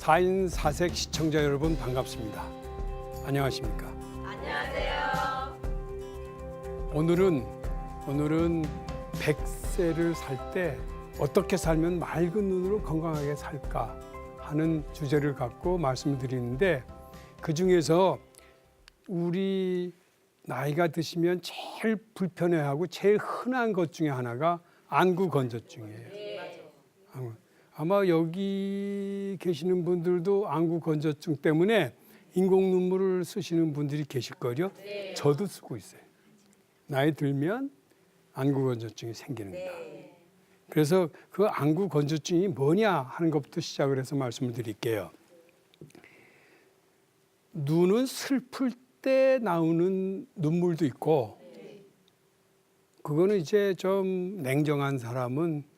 4인 4색 시청자 여러분 반갑습니다. 안녕하십니까? 안녕하세요. 오늘은 100세를 살 때 어떻게 살면 맑은 눈으로 건강하게 살까 하는 주제를 갖고 말씀을 드리는데, 그중에서 우리 나이가 드시면 제일 불편해하고 제일 흔한 것 중에 하나가 안구건조증이에요. 아마 여기 계시는 분들도 안구건조증 때문에 인공 눈물을 쓰시는 분들이 계실 거요. 저도 쓰고 있어요. 나이 들면 안구건조증이 생기는 거다. 그래서 그 안구건조증이 뭐냐 하는 것부터 시작을 해서 말씀을 드릴게요. 눈은 슬플 때 나오는 눈물도 있고, 그거는 이제 좀 냉정한 사람은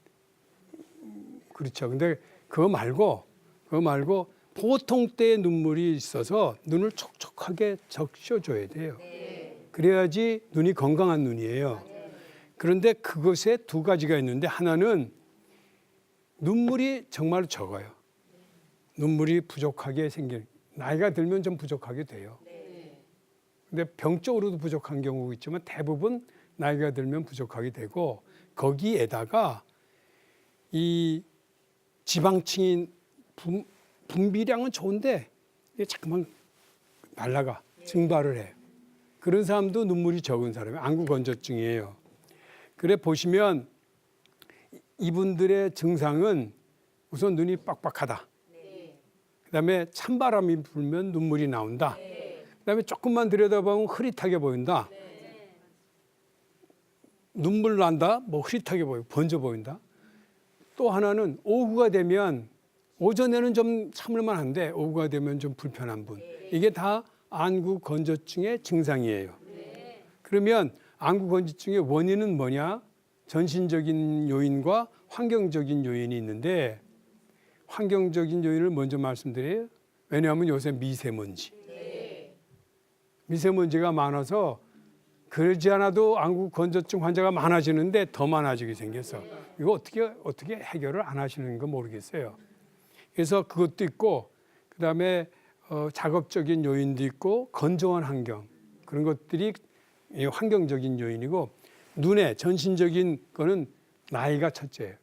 그렇죠. 근데 그거 말고 보통 때의 눈물이 있어서 눈을 촉촉하게 적셔줘야 돼요. 그래야지 눈이 건강한 눈이에요. 그런데 그것에 두 가지가 있는데, 하나는 눈물이 정말 적어요. 눈물이 부족하게 생기는, 나이가 들면 좀 부족하게 돼요. 근데 병적으로도 부족한 경우가 있지만 대부분 나이가 들면 부족하게 되고, 거기에다가 이 지방층이 분비량은 좋은데 이게 자꾸만 날아가 증발을 해. 그런 사람도 눈물이 적은 사람이 안구건조증이에요. 그래 보시면 이분들의 증상은 우선 눈이 빡빡하다. 그다음에 찬바람이 불면 눈물이 나온다. 그다음에 조금만 들여다보면 흐릿하게 보인다. 눈물 난다. 뭐 흐릿하게 보여, 번져 보인다. 또 하나는 오후가 되면, 오전에는 좀 참을만 한데 오후가 되면 좀 불편한 분. 이게 다 안구건조증의 증상이에요. 그러면 안구건조증의 원인은 뭐냐? 전신적인 요인과 환경적인 요인이 있는데, 환경적인 요인을 먼저 말씀드려요. 왜냐하면 요새 미세먼지가 많아서 그러지 않아도 안구건조증 환자가 많아지는데 더 많아지게 생겼어. 이거 어떻게 해결을 안 하시는 거 모르겠어요. 그래서 그것도 있고, 그다음에 작업적인 요인도 있고, 건조한 환경, 그런 것들이 환경적인 요인이고, 눈에 전신적인 거는 나이가 첫째예요.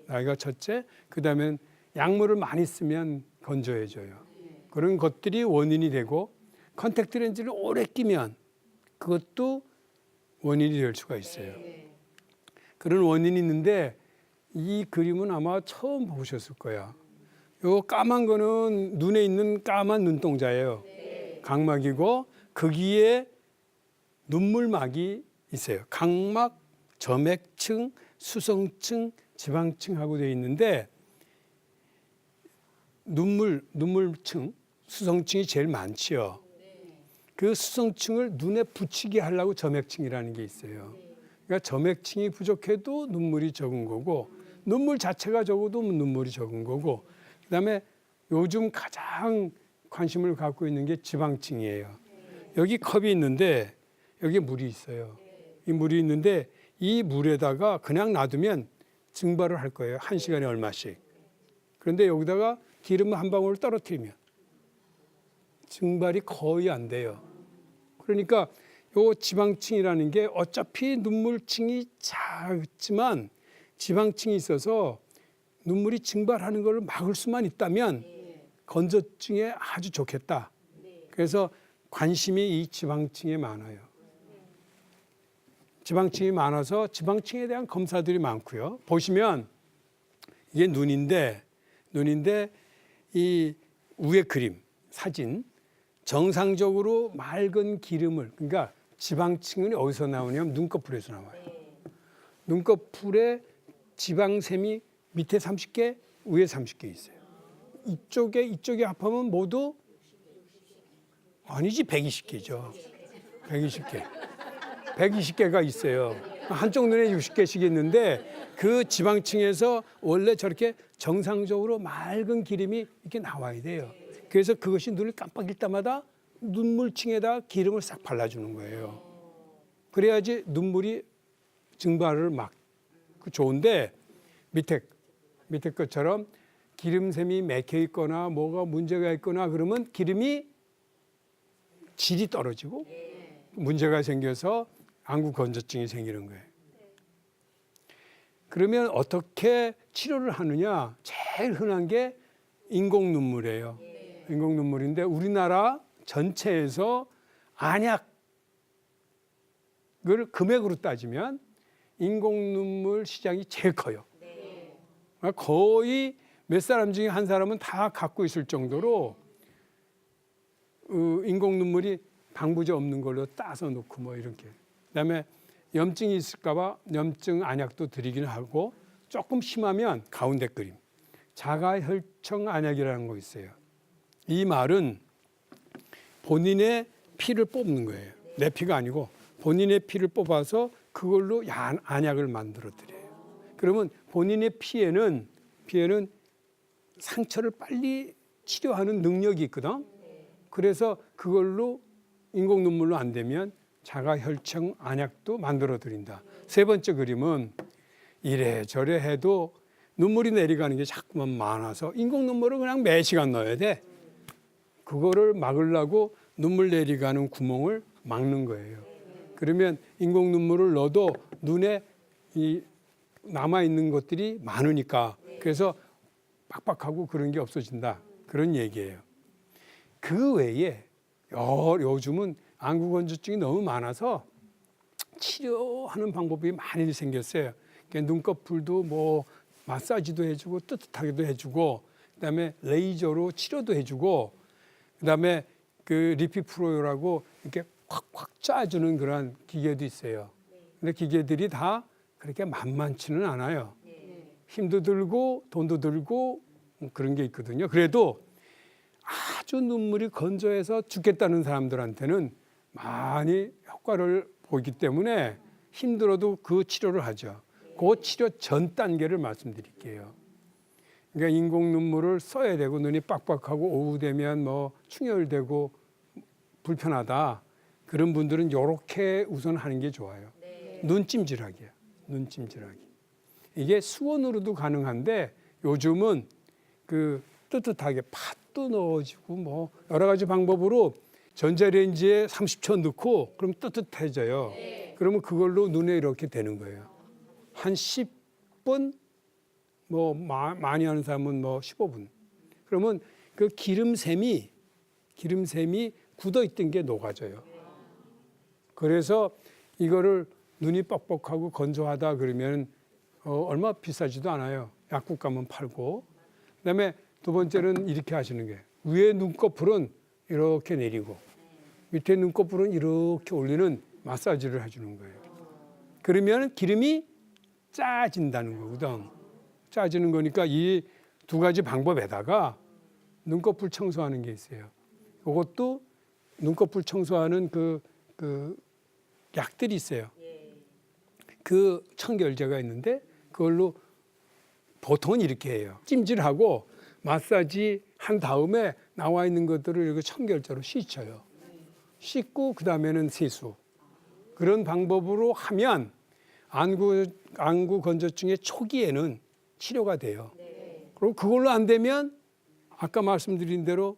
나이가 첫째. 그다음엔 약물을 많이 쓰면 건조해져요. 그런 것들이 원인이 되고, 컨택트 렌즈를 오래 끼면 그것도 원인이 될 수가 있어요. 그런 원인이 있는데, 이 그림은 아마 처음 보셨을 거야. 요 까만 거는 눈에 있는 까만 눈동자예요. 각막이고, 거기에 눈물막이 있어요. 각막, 점액층, 수성층, 지방층하고 되어 있는데, 눈물층, 수성층이 제일 많지요. 그 수성층을 눈에 붙이게 하려고 점액층이라는 게 있어요. 그러니까 점액층이 부족해도 눈물이 적은 거고, 눈물 자체가 적어도 눈물이 적은 거고, 그다음에 요즘 가장 관심을 갖고 있는 게 지방층이에요. 여기 컵이 있는데 여기에 물이 있어요. 이 물이 있는데 이 물에다가 그냥 놔두면 증발을 할 거예요. 1시간에 얼마씩. 그런데 여기다가 기름 한 방울 떨어뜨리면 증발이 거의 안 돼요. 그러니까 요 지방층이라는 게 어차피 눈물층이 작지만 지방층이 있어서 눈물이 증발하는 걸 막을 수만 있다면 건조증에 아주 좋겠다. 그래서 관심이 이 지방층에 많아요. 지방층이 많아서 지방층에 대한 검사들이 많고요. 보시면 이게 눈인데 이 위에 그림, 사진, 정상적으로 맑은 기름을, 그러니까 지방층은 어디서 나오냐면 눈꺼풀에서 나와요. 눈꺼풀에 지방샘이 밑에 30개, 위에 30개 있어요. 이쪽에 합하면 모두 아니지, 120개죠. 120개가 있어요. 한쪽 눈에 60개씩 있는데, 그 지방층에서 원래 저렇게 정상적으로 맑은 기름이 이렇게 나와야 돼요. 그래서 그것이 눈을 깜빡일 때마다 눈물층에다 기름을 싹 발라주는 거예요. 그래야지 눈물이 증발을 막 좋은데, 밑에 것처럼 기름샘이 맥혀 있거나 뭐가 문제가 있거나 그러면 기름이 질이 떨어지고 문제가 생겨서 안구 건조증이 생기는 거예요. 그러면 어떻게 치료를 하느냐? 제일 흔한 게 인공 눈물이에요. 인공 눈물인데 우리나라 전체에서 안약을 금액으로 따지면 인공 눈물 시장이 제일 커요. 거의 몇 사람 중에 한 사람은 다 갖고 있을 정도로 인공 눈물이 방부제 없는 걸로 따서 놓고 뭐 이렇게. 그다음에 염증이 있을까봐 염증 안약도 드리긴 하고 조금 심하면 가운데 그림 자가혈청 안약이라는 거 있어요. 이 말은 본인의 피를 뽑는 거예요. 내 피가 아니고 본인의 피를 뽑아서 그걸로 안약을 만들어 드려요. 그러면 본인의 피에는 상처를 빨리 치료하는 능력이 있거든. 그래서 그걸로 인공 눈물로 안 되면 자가혈청 안약도 만들어 드린다. 세 번째 그림은 이래저래 해도 눈물이 내려가는 게 자꾸만 많아서 인공 눈물을 그냥 매 시간 넣어야 돼. 그거를 막으려고 눈물 내려가는 구멍을 막는 거예요. 그러면 인공 눈물을 넣어도 눈에 이 남아 있는 것들이 많으니까 그래서 빡빡하고 그런 게 없어진다. 그런 얘기예요. 그 외에 요즘은 안구 건조증이 너무 많아서 치료하는 방법이 많이 생겼어요. 그러니까 눈꺼풀도 뭐 마사지도 해주고 뜨뜻하게도 해주고 그다음에 레이저로 치료도 해주고 그다음에 그 리피프로요라고 이렇게 콱콱 짜주는 그런 기계도 있어요. 근데 기계들이 다 그렇게 만만치는 않아요. 힘도 들고 돈도 들고 그런 게 있거든요. 그래도 아주 눈물이 건조해서 죽겠다는 사람들한테는 많이 효과를 보이기 때문에 힘들어도 그 치료를 하죠. 그 치료 전 단계를 말씀드릴게요. 그러니까 인공 눈물을 써야 되고 눈이 빡빡하고 오후 되면 뭐 충혈되고 불편하다. 그런 분들은 이렇게 우선 하는 게 좋아요. 눈찜질하기야. 눈찜질하기. 이게 수건으로도 가능한데 요즘은 그 뜨뜻하게 팥도 넣어주고 뭐 여러 가지 방법으로 전자레인지에 30초 넣고 그럼 뜨뜻해져요. 그러면 그걸로 눈에 이렇게 되는 거예요. 한 10분 뭐 많이 하는 사람은 뭐 15분. 그러면 그 기름샘이 굳어 있던 게 녹아져요. 그래서 이거를 눈이 뻑뻑하고 건조하다 그러면 얼마 비싸지도 않아요. 약국 가면 팔고. 그다음에 두 번째는 이렇게 하시는 게 위에 눈꺼풀은 이렇게 내리고 밑에 눈꺼풀은 이렇게 올리는 마사지를 해주는 거예요. 그러면 기름이 짜진다는 거거든. 짜지는 거니까 이 두 가지 방법에다가 눈꺼풀 청소하는 게 있어요. 이것도 눈꺼풀 청소하는 그 약들이 있어요. 그 청결제가 있는데 그걸로 보통은 이렇게 해요. 찜질하고 마사지 한 다음에 나와 있는 것들을 이렇게 청결제로 씻어요. 씻고 그 다음에는 세수. 그런 방법으로 하면 안구 건조증의 초기에는 치료가 돼요. 그리고 그걸로 안 되면 아까 말씀드린 대로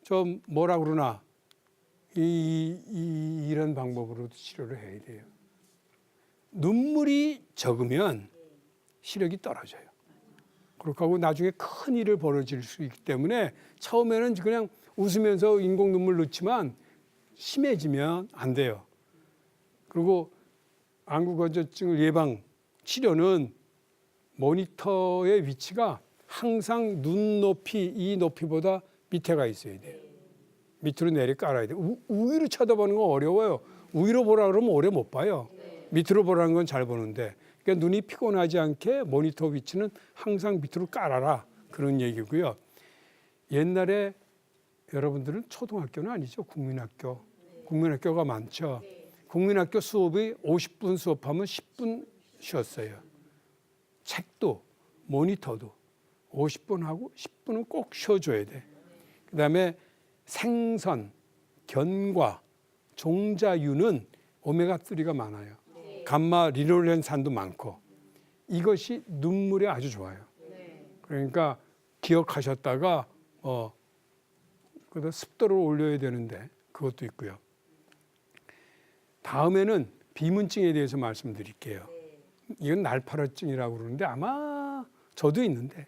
좀 뭐라 그러나 이런 방법으로도 치료를 해야 돼요. 눈물이 적으면 시력이 떨어져요. 그렇게 하고 나중에 큰 일을 벌어질 수 있기 때문에 처음에는 그냥 웃으면서 인공 눈물 넣지만 심해지면 안 돼요. 그리고 안구 건조증을 예방 치료는 모니터의 위치가 항상 눈높이 이 높이보다 밑에가 있어야 돼요. 밑으로 내려 깔아야 돼요. 위로 쳐다보는 건 어려워요. 위로 보라 그러면 오래 못 봐요. 밑으로 보라는 건 잘 보는데 그러니까 눈이 피곤하지 않게 모니터 위치는 항상 밑으로 깔아라 그런 얘기고요. 옛날에 여러분들은 초등학교는 아니죠. 국민학교가 많죠. 국민학교 수업이 50분 수업하면 10분 쉬었어요. 책도 모니터도 50분 하고 10분은 꼭 쉬어줘야 돼. 그다음에 생선, 견과, 종자유는 오메가3가 많아요. 감마 리놀렌산도 많고 이것이 눈물에 아주 좋아요. 그러니까 기억하셨다가 그다 습도를 올려야 되는데 그것도 있고요. 다음에는 비문증에 대해서 말씀드릴게요. 이건 날파라증이라고 그러는데 아마 저도 있는데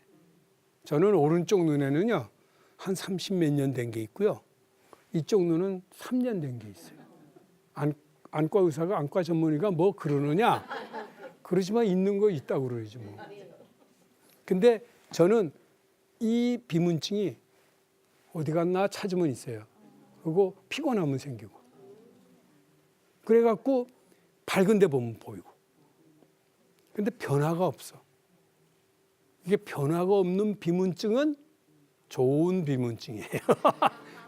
저는 오른쪽 눈에는요 한 30 몇 년 된 게 있고요. 이쪽 눈은 3년 된 게 있어요. 안과 의사가 안과 전문의가 뭐 그러느냐? 그러지만 있는 거 있다고 그러지 뭐. 근데 저는 이 비문증이 어디 갔나 찾으면 있어요. 그리고 피곤하면 생기고. 그래갖고 밝은 데 보면 보이고. 근데 변화가 없어. 이게 변화가 없는 비문증은 좋은 비문증이에요.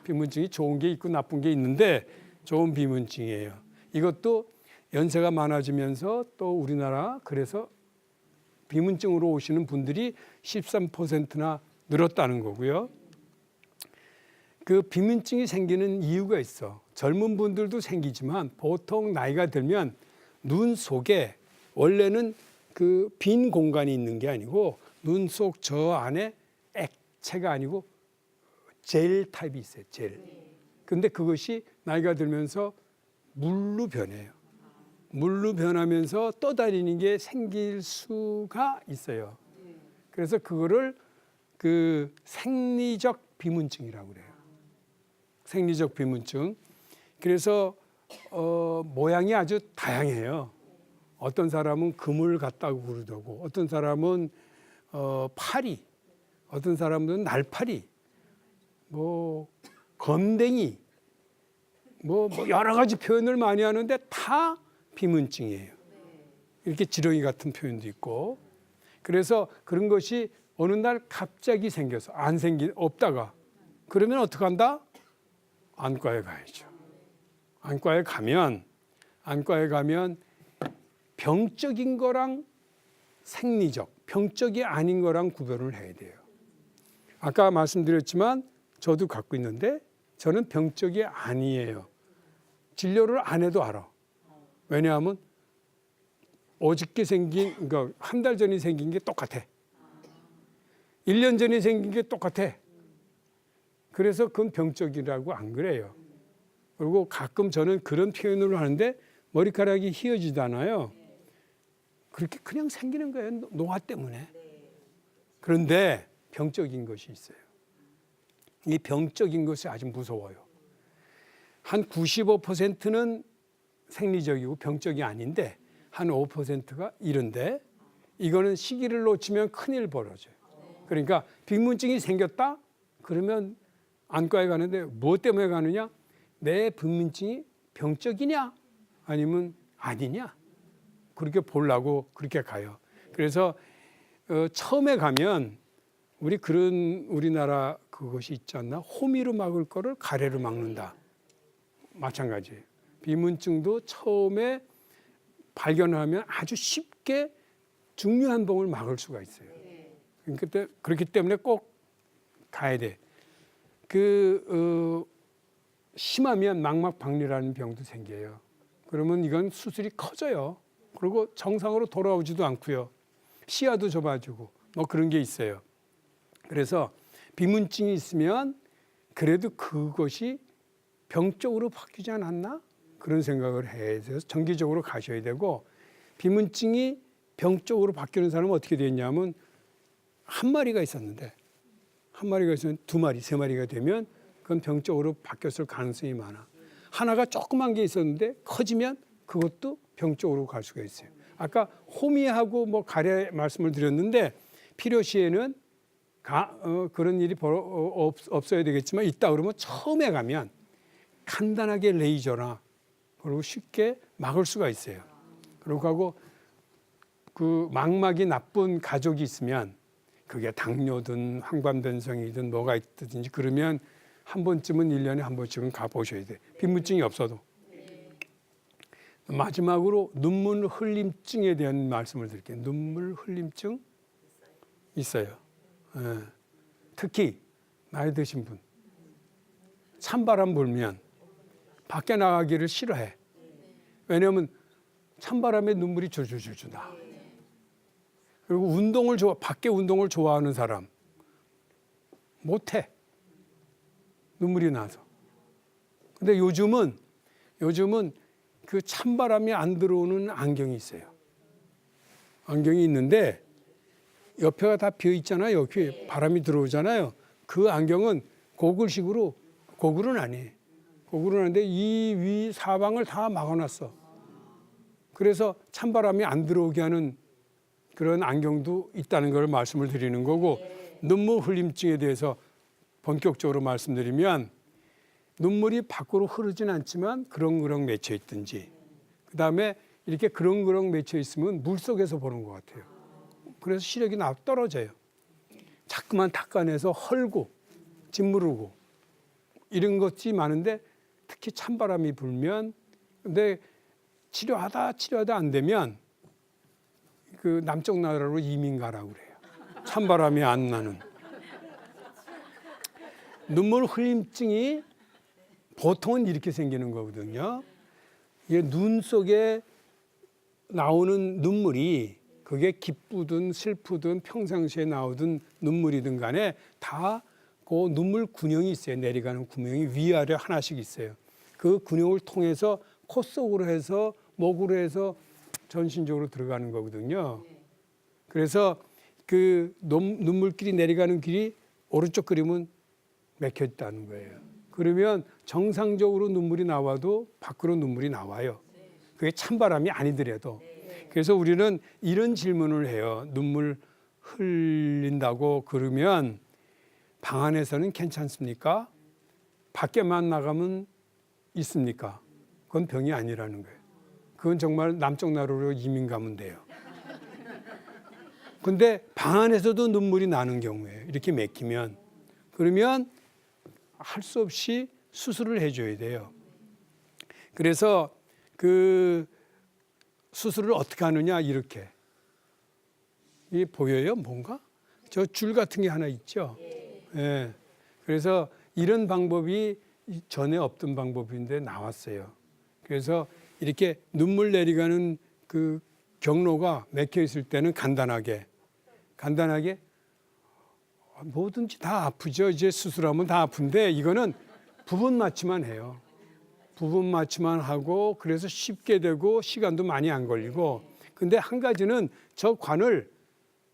비문증이 좋은 게 있고 나쁜 게 있는데 좋은 비문증이에요. 이것도 연세가 많아지면서 또 우리나라 그래서 비문증으로 오시는 분들이 13%나 늘었다는 거고요. 그 비문증이 생기는 이유가 있어. 젊은 분들도 생기지만 보통 나이가 들면 눈 속에 원래는 그 빈 공간이 있는 게 아니고 눈 속 저 안에 액체가 아니고 젤 타입이 있어요. 젤. 근데 그것이 나이가 들면서 물로 변해요. 물로 변하면서 떠다니는 게 생길 수가 있어요. 그래서 그거를 그 생리적 비문증이라고 그래요. 생리적 비문증. 그래서 모양이 아주 다양해요. 어떤 사람은 그물 같다고 그러고, 어떤 사람은 파리, 어떤 사람은 날파리, 뭐 검댕이, 뭐 여러 가지 표현을 많이 하는데 다 비문증이에요. 이렇게 지렁이 같은 표현도 있고. 그래서 그런 것이 어느 날 갑자기 생겨서 없다가 그러면 어떻게 한다? 안과에 가야죠. 안과에 가면 병적인 거랑 생리적, 병적이 아닌 거랑 구별을 해야 돼요. 아까 말씀드렸지만 저도 갖고 있는데 저는 병적이 아니에요. 진료를 안 해도 알아. 왜냐하면 어저께 생긴, 그러니까 한 달 전에 생긴 게 똑같아. 1년 전에 생긴 게 똑같아. 그래서 그건 병적이라고 안 그래요. 그리고 가끔 저는 그런 표현을 하는데 머리카락이 휘어지잖아요. 그렇게 그냥 생기는 거예요. 노화 때문에. 그런데 병적인 것이 있어요. 이 병적인 것이 아주 무서워요. 한 95%는 생리적이고 병적이 아닌데 한 5%가 이런데 이거는 시기를 놓치면 큰일 벌어져요. 그러니까 비문증이 생겼다? 그러면 안과에 가는데 무엇 때문에 가느냐? 내 비문증이 병적이냐? 아니면 아니냐? 그렇게 보려고 그렇게 가요. 그래서 처음에 가면 우리나라 그것이 있지 않나? 호미로 막을 거를 가래로 막는다. 마찬가지예요. 비문증도 처음에 발견하면 아주 쉽게 중요한 병을 막을 수가 있어요. 그렇기 때문에 꼭 가야 돼. 심하면 망막박리라는 병도 생겨요. 그러면 이건 수술이 커져요. 그리고 정상으로 돌아오지도 않고요. 시야도 좁아지고 뭐 그런 게 있어요. 그래서 비문증이 있으면 그래도 그것이 병적으로 바뀌지 않았나? 그런 생각을 해야 돼서 정기적으로 가셔야 되고 비문증이 병적으로 바뀌는 사람은 어떻게 됐냐면 한 마리가 있었는데 한 마리가 있으면 두 마리, 세 마리가 되면 그건 병적으로 바뀌었을 가능성이 많아. 하나가 조그만 게 있었는데 커지면 그것도 병적으로 갈 수가 있어요. 아까 호미하고 뭐 가래 말씀을 드렸는데 필요시에는 그런 일이 없어야 되겠지만 있다 그러면 처음에 가면 간단하게 레이저나 그리고 쉽게 막을 수가 있어요. 그리고 하고 그 망막이 나쁜 가족이 있으면 그게 당뇨든 황반변성이든 뭐가 있든지 그러면 한 번쯤은 1년에 한 번씩은 가보셔야 돼요. 빈문증이 없어도. 마지막으로 눈물 흘림증에 대한 말씀을 드릴게요. 눈물 흘림증 있어요. 특히 나이 드신 분. 찬바람 불면 밖에 나가기를 싫어해. 왜냐하면 찬바람에 눈물이 줄줄줄줄 나. 그리고 밖에 운동을 좋아하는 사람. 못해. 눈물이 나서. 근데 요즘은 그 찬바람이 안 들어오는 안경이 있어요. 안경이 있는데 옆에가 다 비어 있잖아요. 여기 바람이 들어오잖아요. 그 안경은 고글식으로, 고글은 아니에요. 고글은 아닌데 이 위 사방을 다 막아놨어. 그래서 찬바람이 안 들어오게 하는 그런 안경도 있다는 걸 말씀을 드리는 거고, 눈물 흘림증에 대해서 본격적으로 말씀드리면, 눈물이 밖으로 흐르진 않지만 그렁그렁 맺혀 있든지, 그 다음에 이렇게 그렁그렁 맺혀 있으면 물 속에서 보는 것 같아요. 그래서 시력이 떨어져요. 자꾸만 닦아내서 헐고 짓무르고 이런 것이 많은데, 특히 찬바람이 불면, 근데 치료하다 안 되면 그 남쪽 나라로 이민 가라고 그래요. 찬바람이 안 나는. 눈물 흘림증이 보통은 이렇게 생기는 거거든요. 이게 눈 속에 나오는 눈물이, 그게 기쁘든 슬프든 평상시에 나오던 눈물이든 간에 다 그 눈물 군형이 있어요. 내려가는 구멍이 위아래 하나씩 있어요. 그 군형을 통해서 코 속으로 해서 목으로 해서 전신적으로 들어가는 거거든요. 그래서 그 눈물길이 내려가는 길이 오른쪽 그림은 막혀 있다는 거예요. 그러면 정상적으로 눈물이 나와도 밖으로 눈물이 나와요. 그게 찬바람이 아니더라도. 그래서 우리는 이런 질문을 해요. 눈물 흘린다고 그러면 방 안에서는 괜찮습니까? 밖에만 나가면 있습니까? 그건 병이 아니라는 거예요. 그건 정말 남쪽 나라로 이민 가면 돼요. 근데 방 안에서도 눈물이 나는 경우에 이렇게 맥히면, 그러면 할 수 없이 수술을 해줘야 돼요. 그래서 그 수술을 어떻게 하느냐, 이렇게. 이게 보여요? 뭔가? 저 줄 같은 게 하나 있죠? 예. 그래서 이런 방법이 전에 없던 방법인데 나왔어요. 그래서 이렇게 눈물 내려가는 그 경로가 막혀 있을 때는 간단하게 뭐든지 다 아프죠. 이제 수술하면 다 아픈데 이거는 부분 마취만 해요. 부분 마취만 하고, 그래서 쉽게 되고 시간도 많이 안 걸리고. 근데 한 가지는 저 관을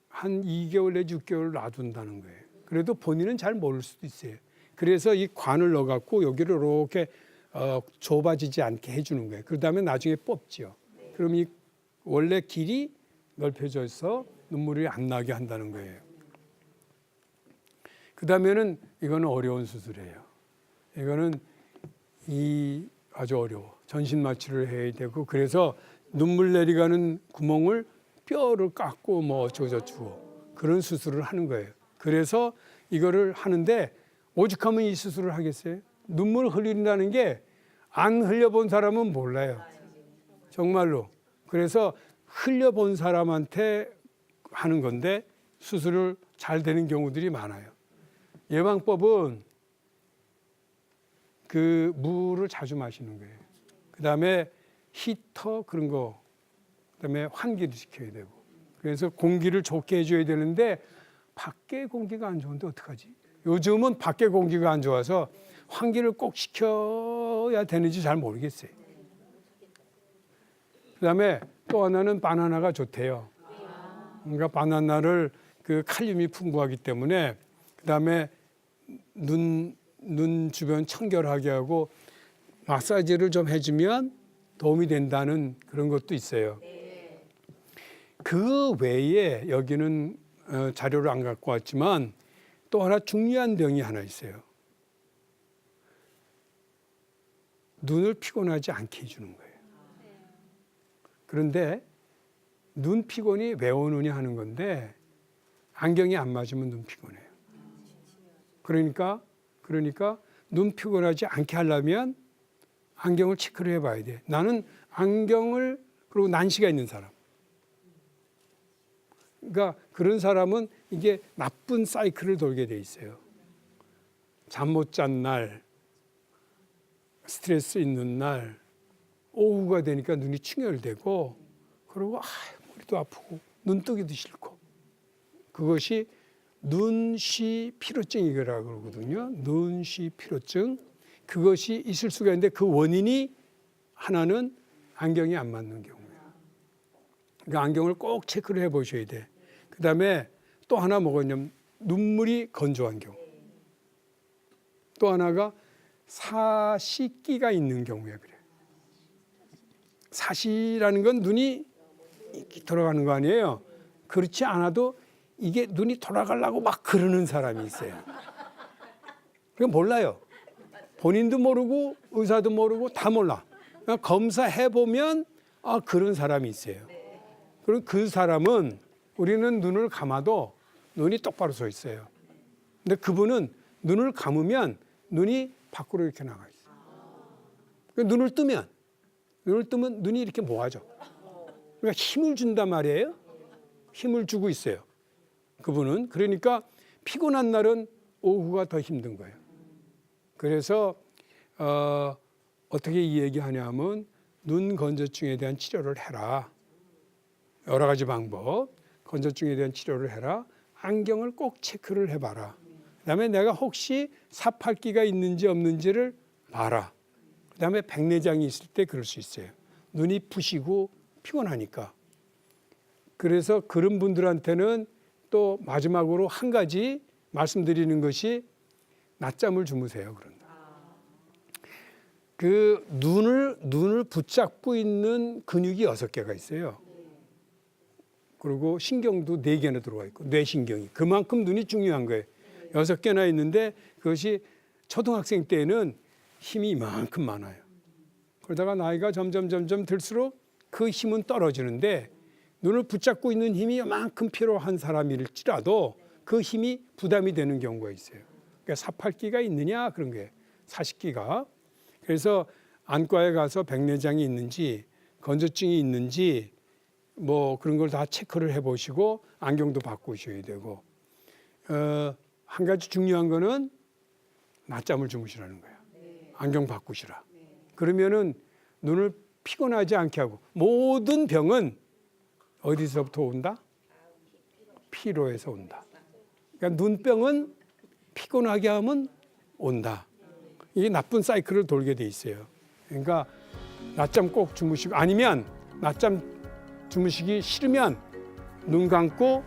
한 2개월 내지 6개월 놔둔다는 거예요. 그래도 본인은 잘 모를 수도 있어요. 그래서 이 관을 넣어갖고 여기를 이렇게 좁아지지 않게 해주는 거예요. 그 다음에 나중에 뽑죠. 그럼 이 원래 길이 넓혀져서 눈물이 안 나게 한다는 거예요. 그 다음에는 이거는 어려운 수술이에요. 이거는 아주 어려워. 전신 마취를 해야 되고, 그래서 눈물 내려가는 구멍을 뼈를 깎고 뭐 어쩌고저쩌고 그런 수술을 하는 거예요. 그래서 이거를 하는데, 오죽하면 이 수술을 하겠어요? 눈물 흘린다는 게 안 흘려본 사람은 몰라요. 정말로. 그래서 흘려본 사람한테 하는 건데 수술을 잘 되는 경우들이 많아요. 예방법은 그 물을 자주 마시는 거예요. 그다음에 히터 그런 거, 그다음에 환기를 시켜야 되고. 그래서 공기를 좋게 해줘야 되는데 밖에 공기가 안 좋은데 어떡하지? 요즘은 밖에 공기가 안 좋아서 환기를 꼭 시켜야 되는지 잘 모르겠어요. 그다음에 또 하나는 바나나가 좋대요. 그러니까 바나나를 그 칼륨이 풍부하기 때문에, 그다음에 눈 주변 청결하게 하고 마사지를 좀 해주면 도움이 된다는 그런 것도 있어요. 그 외에 여기는 자료를 안 갖고 왔지만 또 하나 중요한 병이 하나 있어요. 눈을 피곤하지 않게 해주는 거예요. 그런데 눈 피곤이 왜 오느냐 하는 건데, 안경이 안 맞으면 눈 피곤해요. 그러니까 눈 피곤하지 않게 하려면 안경을 체크를 해봐야 돼. 나는 안경을, 그리고 난시가 있는 사람. 그러니까 그런 사람은 이게 나쁜 사이클을 돌게 돼 있어요. 잠 못 잔 날, 스트레스 있는 날, 오후가 되니까 눈이 충혈되고, 그리고 머리도 아프고 눈뜨기도 싫고, 그것이 눈시 피로증이라고 그러거든요. 눈시 피로증. 그것이 있을 수가 있는데 그 원인이 하나는 안경이 안 맞는 경우예요. 그러니까 안경을 꼭 체크를 해 보셔야 돼. 그다음에 또 하나 뭐냐면 눈물이 건조한 경우. 또 하나가 사시기가 있는 경우에 그래요. 사시라는 건 눈이 돌아가는 거 아니에요. 그렇지 않아도 이게 눈이 돌아가려고 막 그러는 사람이 있어요. 그건 몰라요. 본인도 모르고 의사도 모르고 다 몰라. 그러니까 검사해 보면 아 그런 사람이 있어요. 그럼 그 사람은 우리는 눈을 감아도 눈이 똑바로 서 있어요. 근데 그분은 눈을 감으면 눈이 밖으로 이렇게 나가 있어요. 그러니까 눈을 뜨면 눈이 이렇게 모아져. 그러니까 힘을 준단 말이에요. 힘을 주고 있어요. 그분은. 그러니까 피곤한 날은 오후가 더 힘든 거예요. 그래서 어떻게 이 얘기하냐면 눈 건조증에 대한 치료를 해라. 여러 가지 방법. 건조증에 대한 치료를 해라. 안경을 꼭 체크를 해봐라. 그다음에 내가 혹시 사팔기가 있는지 없는지를 봐라. 그다음에 백내장이 있을 때 그럴 수 있어요. 눈이 부시고 피곤하니까. 그래서 그런 분들한테는 또 마지막으로 한 가지 말씀드리는 것이 낮잠을 주무세요. 그런다. 그 눈을 붙잡고 있는 근육이 6개가 있어요. 그리고 신경도 4개나 들어와 있고 뇌신경이. 그만큼 눈이 중요한 거예요. 6개나 있는데 그것이 초등학생 때는 힘이 이만큼 많아요. 그러다가 나이가 점점 들수록 그 힘은 떨어지는데 눈을 붙잡고 있는 힘이 이만큼 필요한 사람일지라도 그 힘이 부담이 되는 경우가 있어요. 그러니까 사팔기가 있느냐 그런 거예요. 사십기가. 그래서 안과에 가서 백내장이 있는지 건조증이 있는지 뭐 그런 걸 다 체크를 해보시고 안경도 바꾸셔야 되고 한 가지 중요한 거는 낮잠을 주무시라는 거예요. 안경 바꾸시라. 그러면은 눈을 피곤하지 않게 하고 모든 병은 어디서부터 온다? 피로에서 온다. 그러니까 눈병은 피곤하게 하면 온다. 이게 나쁜 사이클을 돌게 돼 있어요. 그러니까 낮잠 꼭 주무시고 아니면 낮잠 주무시기 싫으면 눈 감고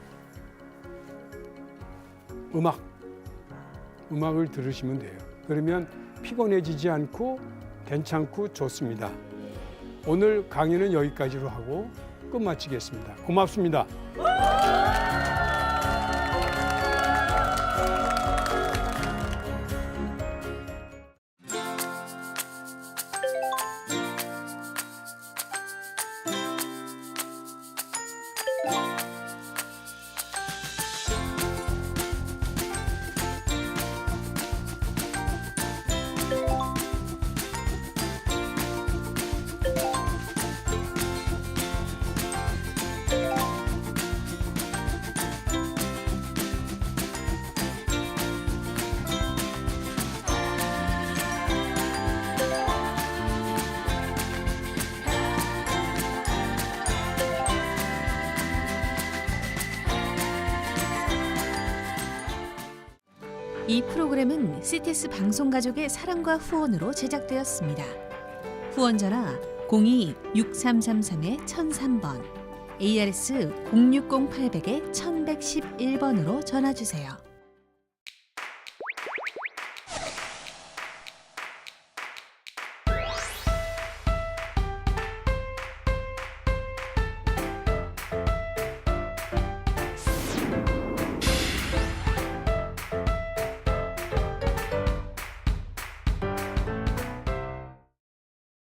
음악을 들으시면 돼요. 그러면 피곤해지지 않고 괜찮고 좋습니다. 오늘 강의는 여기까지로 하고 끝마치겠습니다. 고맙습니다. 이 프로그램은 CTS 방송가족의 사랑과 후원으로 제작되었습니다. 후원 전화 02-6333-1003번, ARS 060-800-1111번으로 전화 주세요.